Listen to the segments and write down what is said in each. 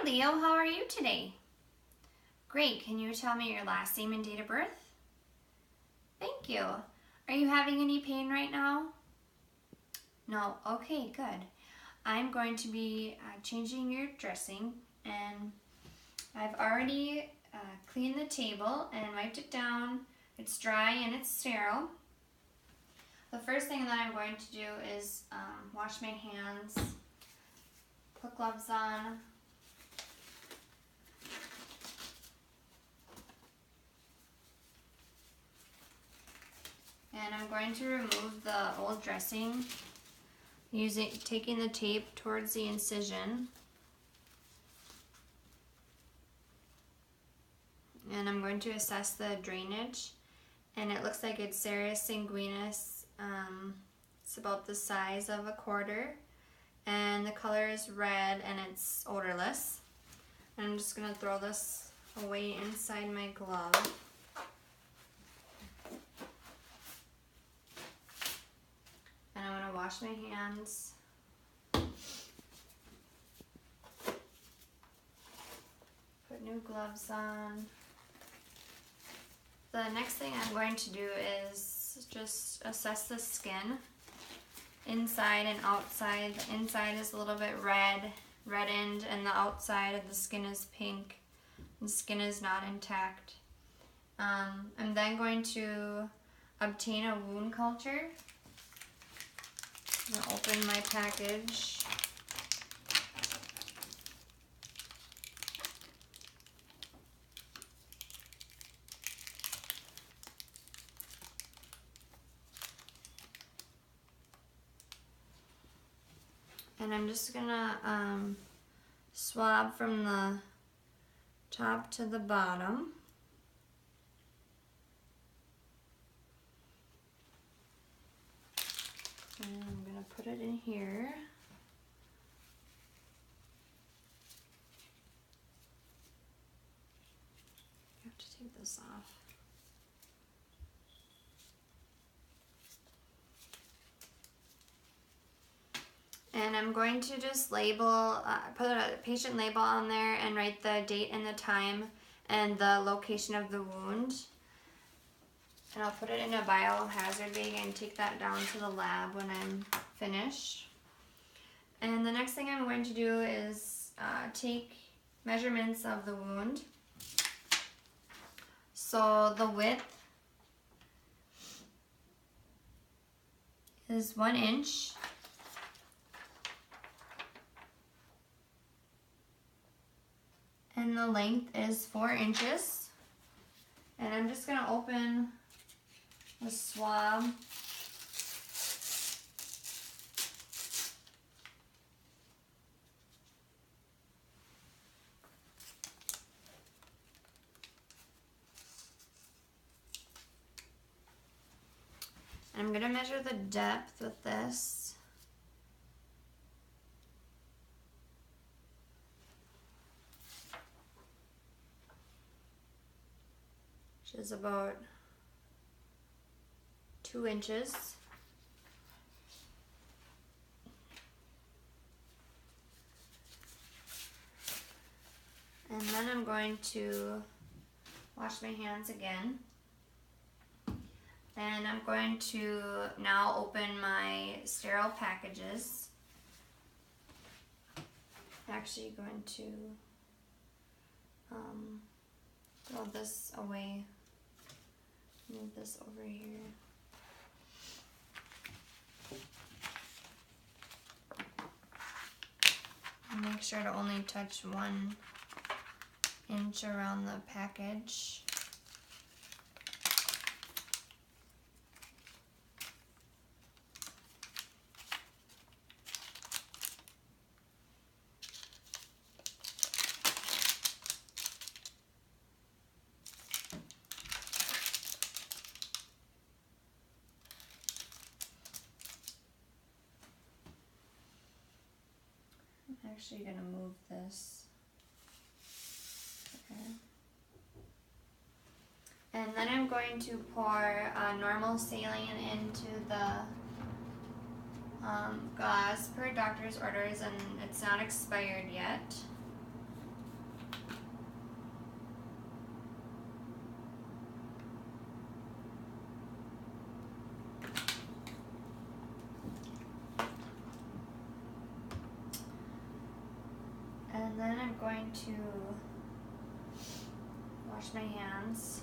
Leo, how are you today? Great, can you tell me your last name and date of birth? Thank you. Are you having any pain right now? No, okay, good. I'm going to be changing your dressing, and I've already cleaned the table and wiped it down. It's dry and it's sterile. The first thing that I'm going to do is wash my hands, put gloves on, and I'm going to remove the old dressing taking the tape towards the incision. And I'm going to assess the drainage, and it looks like it's serous sanguineous. It's about the size of a quarter, and the color is red and it's odorless. And I'm just going to throw this away inside my glove. And I'm going to wash my hands. Put new gloves on. The next thing I'm going to do is just assess the skin, inside and outside. The inside is a little bit reddened, and the outside of the skin is pink. The skin is not intact. I'm then going to obtain a wound culture. I'm going to open my package. And I'm just gonna swab from the top to the bottom. And I'm gonna put it in here. I have to take this off. And I'm going to just label, put a patient label on there and write the date and the time and the location of the wound. And I'll put it in a biohazard bag and take that down to the lab when I'm finished. And the next thing I'm going to do is take measurements of the wound. So the width is 1 inch. And the length is 4 inches. And I'm just going to open the swab. And I'm going to measure the depth with this. Which is about 2 inches. And then I'm going to wash my hands again. And I'm going to now open my sterile packages. I'm actually going to throw this away. Move this over here. And make sure to only touch 1 inch around the package. I'm actually going to move this. Okay. And then I'm going to pour normal saline into the gauze per doctor's orders, and it's not expired yet. going to wash my hands.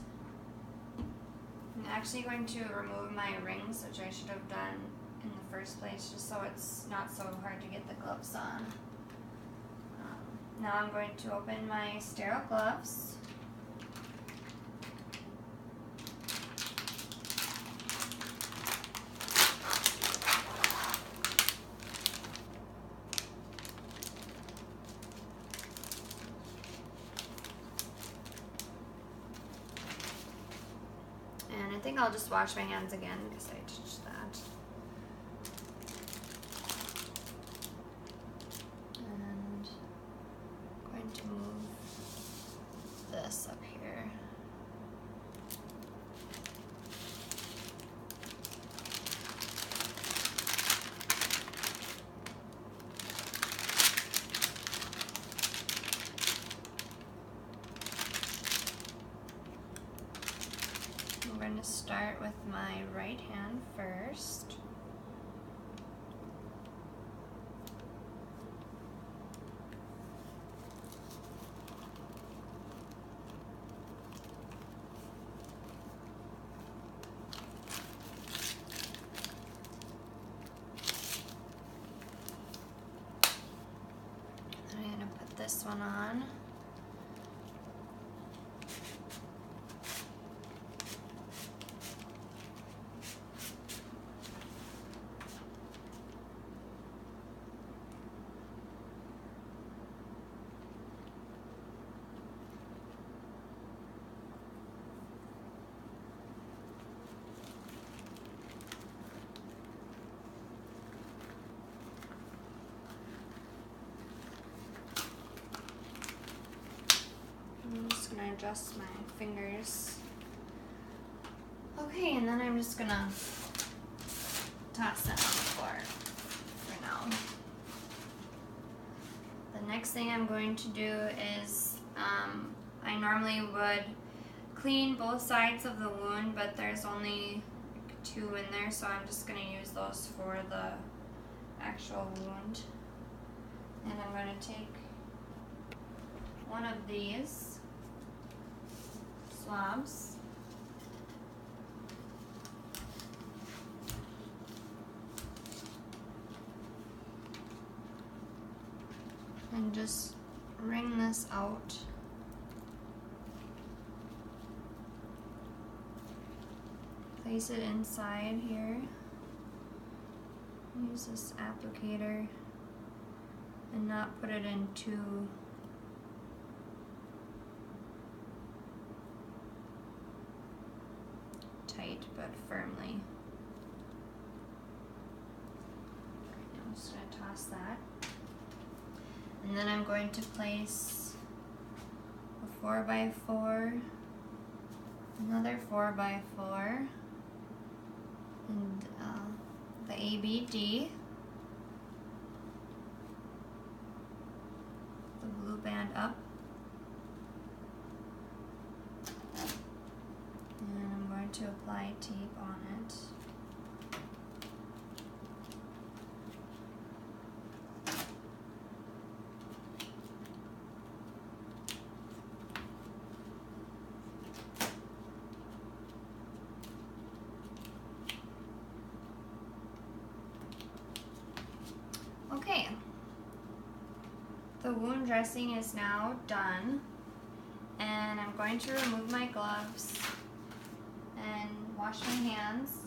I'm actually going to remove my rings, which I should have done in the first place, just so it's not so hard to get the gloves on. Now I'm going to open my sterile gloves. And I think I'll just wash my hands again because I touched that. And I'm going to move this up here. I'm going to start with my right hand first. I'm going to put this one on. I'm just going to adjust my fingers. Okay, and then I'm just going to toss that on the floor for now. The next thing I'm going to do is, I normally would clean both sides of the wound, but there's only 2 in there, so I'm just going to use those for the actual wound. And I'm going to take one of these swabs. And just wring this out. Place it inside here. Use this applicator and not put it in too tight, but firmly. I'm just going to toss that. And then I'm going to place a 4x4, another 4x4, and the ABD, the blue band up, and I'm going to apply tape on it. Okay, the wound dressing is now done, and I'm going to remove my gloves and wash my hands.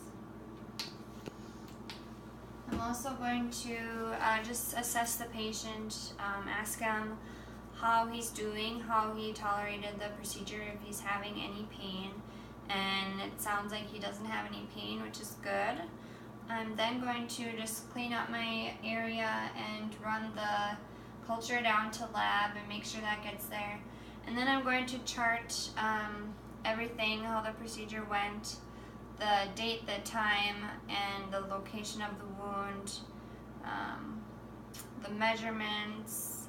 I'm also going to just assess the patient, ask him how he's doing, how he tolerated the procedure, if he's having any pain, and it sounds like he doesn't have any pain, which is good. I'm then going to just clean up my area and run the culture down to lab and make sure that gets there. And then I'm going to chart everything, how the procedure went, the date, the time, and the location of the wound, the measurements,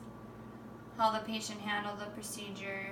how the patient handled the procedure,